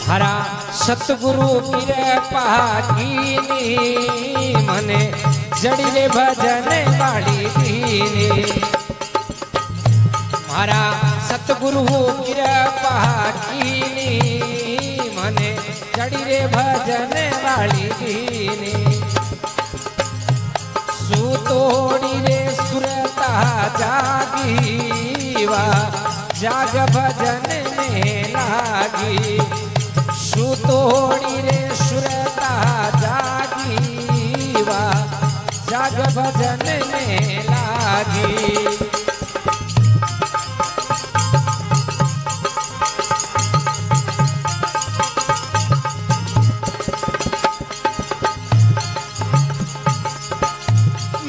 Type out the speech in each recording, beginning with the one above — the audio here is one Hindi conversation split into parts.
मारा सतगुरु कृपा कीनी मने जड़ी रे भजन वाली दीनी मारा सतगुरु कृपा कीनी मने जड़ी रे भजन वाली दीनी सुतोड़ी रे सुरता जागीवा जाग भजन में लागी सुतोड़ी रे सुरता जागीवा जाग भजन में लागी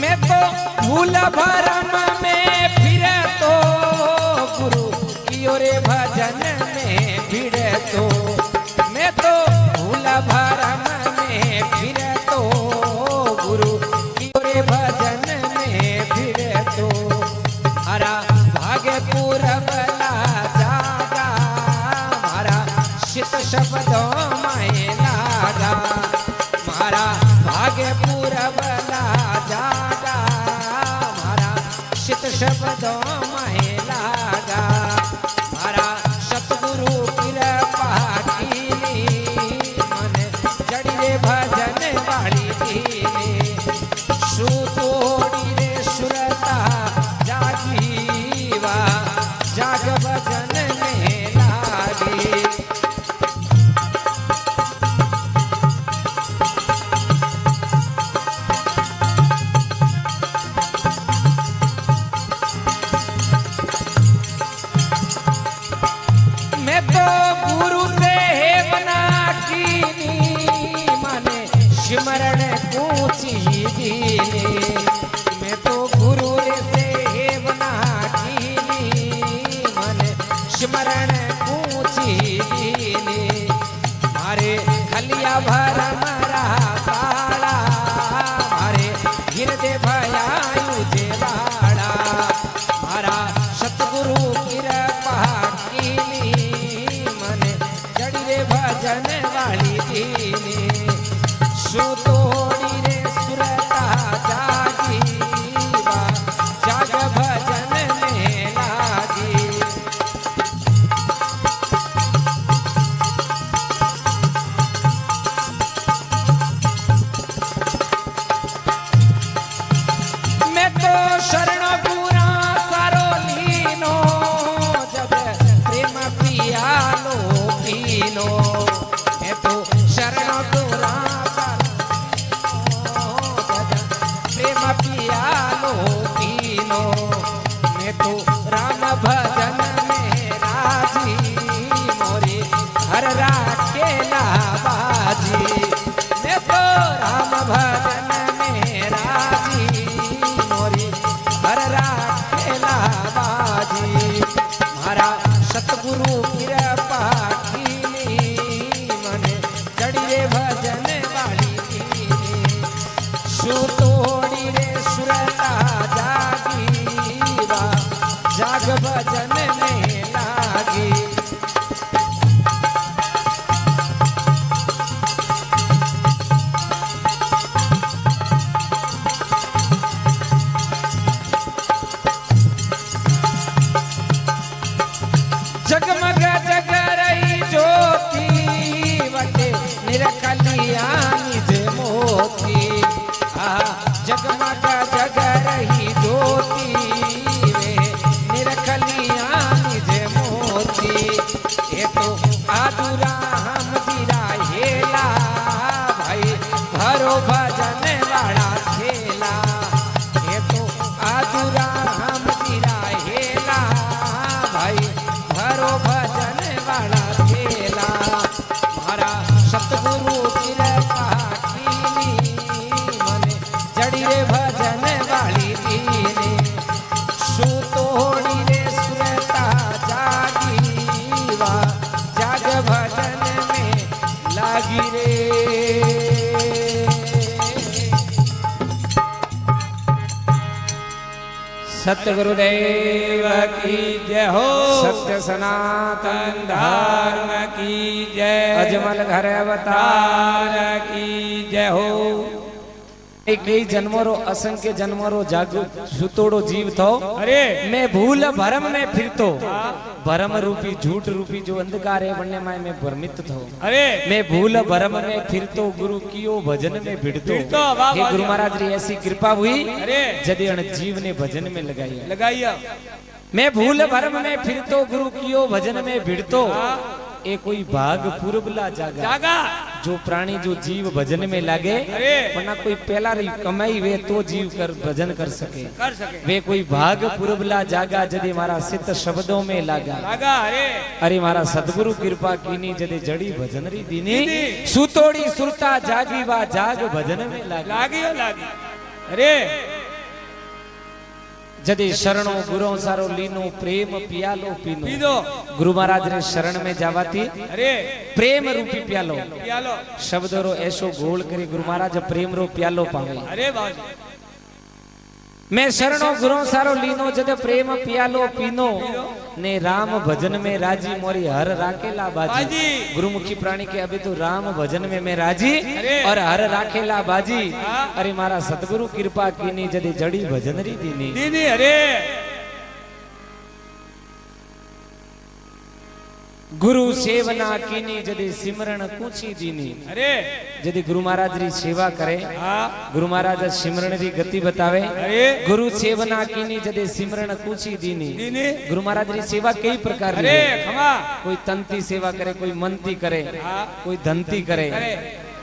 मैं तो भूल भरम में फिरे तो गुरु की ओरे भजन में भिड़े तो मैं तो भूल भरम में फिरे तो गुरु की ओरे भजन में भिड़े तो हरा भागे पूरबला जागा हमारा शीत शब्दों में लागा मारा भागे पूरबला जागा मारा शीत शब्दों में लागा मारा सतगुरु कृपा कीनी मन जड़ी रे भजन वाली दीनी सुतोड़ी रे सुरता जागीवा जाग भजन में लागी मैं तो गुरु से बना कीनी माने सिमरण पूछी दीनी मैं तो गुरु से बना कीनी माने सिमरण पूछी दीनी मारे खलिया भर मरा ताड़ा मारे हृदय भयायु जे बाड़ा मारा सतगुरु कृपा कीनी मने जड़ी रे भजन वाली दीनी सुतोड़ी रे सुरता जागीवा जाग भजन में लागी मैं तो शरण पूरा सारो लीनो जब प्रेम पियालो पीनो मैं तो शरण पूरा प्रेम पियालो पीनो मैं तो राम भजन में राजी मोरे हर राखेला बाजी मैं तो राम भजन में राजी मोरे हर राखेला बाजी मारा सतगुरु कृपा कीनी मने जड़ी रे भजन वाली दीनी सुतोड़ी रे सुरता जागीवा जाग भजन में लागी जगमग जग रही ज्योति वटे निरखलिया निज मोती जगमग जग रही ज्योति वे निरखलिया निज सतगुरुदेव की जय हो। सत्य सनातन धर्म की जय। अजमल घर अवतार की जय हो। कई जन्मों रो असंख्य जन्मों रो जागो सुतोड़ो जीव थो। अरे मैं भूल भरम में फिरतो, भरम रूपी झूठ रूपी जो अंधकार है बनने में मैं भ्रमित थो। अरे मैं भूल भरम में फिरतो, गुरु कियो भजन में भिड़तो। हे गुरु महाराज री ऐसी कृपा हुई जदे अण जीव ने भजन में लगाई। मैं भूल भरम में फिरतो, गुरु कियो भजन में भिड़तो। ए कोई भाग पूर्वला जागा जो प्राणी जो जीव भजन में लागे, वरना कोई पहला री कमाई वे तो जीव कर भजन कर सके। वे कोई भाग पूर्वला जागा जदे मारा सित शब्दों में लागा। अरे मारा सतगुरु कृपा कीनी जदे जड़ी भजन री दीनी। सुतोड़ी सुरता जागी वा जाग भजन में लागी। अरे जदे शरणो गुरो सारो लीनो, प्रेम पियालो पीनो। गुरु महाराज रे शरण में जावाती अरे प्रेम रूपी प्यालो शब्द रो ऐसो गोल करे गुरु महाराज प्रेम रो प्यालो पावे। अरे बाबा मैं शरणो गुरो सारो लीनो, जद प्रेम पियालो पीनो। ने राम भजन में राजी, मोरी हर राखेला बाजी। गुरुमुखी प्राणी के अभी तो राम भजन में मैं राजी और हर राखेला बाजी। अरे मारा सतगुरु कृपा कीनी जदे जड़ी भजन री दीनी। अरे गुरु सेवना कीनी जदे सिमरण कुची दीनी। अरे जदे गुरु महाराज री सेवा करे, गुरु महाराज सिमरण री गति बतावे। गुरु सेवना कीनी जदे सिमरण कुची दीनी। गुरु महाराज री सेवा कई प्रकार री है। कोई तंती सेवा करे, कोई मनती करे, कोई धनती करे।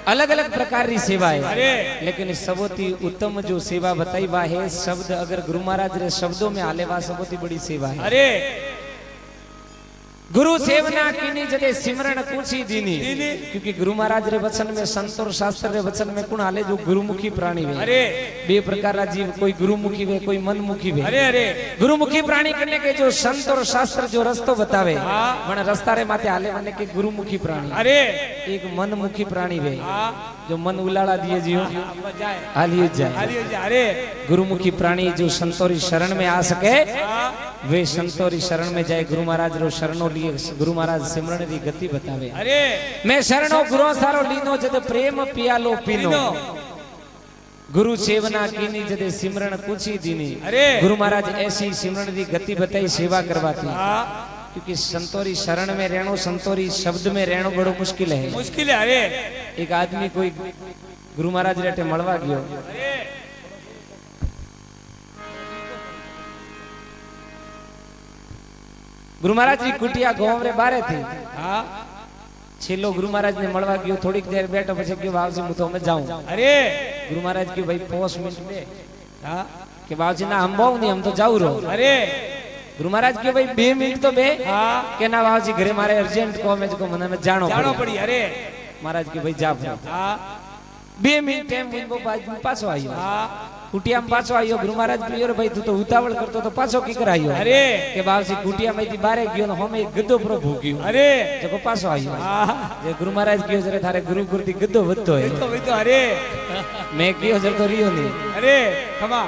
अलग अलग प्रकार की सेवा है, लेकिन सबोती उत्तम जो सेवा बताई वा है शब्द। अगर गुरु महाराज रे शब्दों में आले वा सबोती बड़ी सेवा है। अरे गुरु सेवना कीनी जदे सिमरण कुची दीनी। क्योंकि गुरु महाराज रे वचन में, संत और शास्त्र रे वचन में कुण हाले जो गुरुमुखी प्राणी वे। बे प्रकार रा जीव, कोई गुरुमुखी वे, कोई मनमुखी वे। अरे गुरुमुखी प्राणी करने के जो संत और शास्त्र जो रस्तो बतावे, मन रस्ता रे माथे हाले माने के गुरुमुखी प्राणी। अरे एक मनमुखी प्राणी वे जो मन उलाड़ा दिए जियो हालियो जाए। अरे गुरुमुखी प्राणी जो संतोरी शरण में आ सके, वे संतोरी शरण में जाए। गुरु महाराज रो शरणों लिए गुरु महाराज सिमरण री गति बतावे। अरे मैं शरणों गुरु सारो लीनो, जद प्रेम पियालो पीनो। गुरु सेवना कीनी जदे सिमरण कुची दीनी। गुरु महाराज ऐसी सिमरण री गति बताई सेवा करवाती। क्योंकि संतोरी शरण में रहनो, संतोरी शब्द में रहनो बड़ो मुश्किल है। अरे एक आदमी कोई गुरु महाराज रेटे मळवा गयो। गुरु महाराज की कुटिया गांव रे बारे थी। छेलो गुरु महाराज ने मळवा गयो, थोड़ी देर बैठो પછી કે બાવજી હું તો અમે જાઉં। अरे गुरु महाराज के भाई 5 मिनट दे। के बावजी ना हम बहु नहीं, हम तो जाऊ रो। अरे गुरु महाराज के भाई 2 मिनट तो बे। के ना बावजी घरे मारे अर्जेंट को मैं मने जानो पड़ी। अरे महाराज के भाई जा। 2 मिनट टाइम मुंबो बाजू पाछो आयो। कुटिया में पाछो आयो। गुरु महाराज बोल्यो भाई तू तो उतावल करतो तो पाछो की करायो। अरे के बावजी कुटिया में थी बारे गयो न हमे गद्दो प्रो भूग्यो। अरे जको पाछो आयो। जे गुरु महाराज कयो जरे थारे गुरु गुरती गद्दो वत्तो है। तो अरे मैं कयो जरे तो रियो नहीं। अरे खमा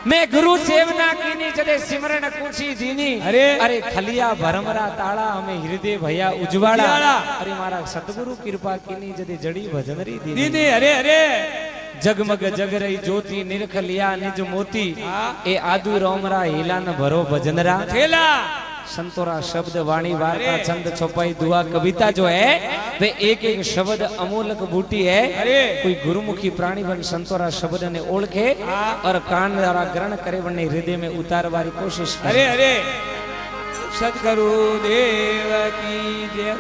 मैं गुरु सेवना कीनी जदे सिमरण कुची दीनी। अरे खलिया भरमरा ताला हमें हृदय भया उजवाड़ा। अरे मारा सतगुरु कृपा कीनी जदे जड़ी भजन री दीनी। अरे जगमग जग रही ज्योति, निरख लिया निज मोती। ए आदु रोमरा हिला न भरो भजनरा। संतोरा शब्द वाणी वार्ता छंद छपाई दुआ कविता जो है वे एक एक शब्द अमोलक बूटी है। कोई गुरुमुखी प्राणी बन संतोरा शब्द ने ओळखे और कान द्वारा ग्रहण करे वने हृदय में उतारवारी कोशिश करे। अरे सद्गुरु देव की जय।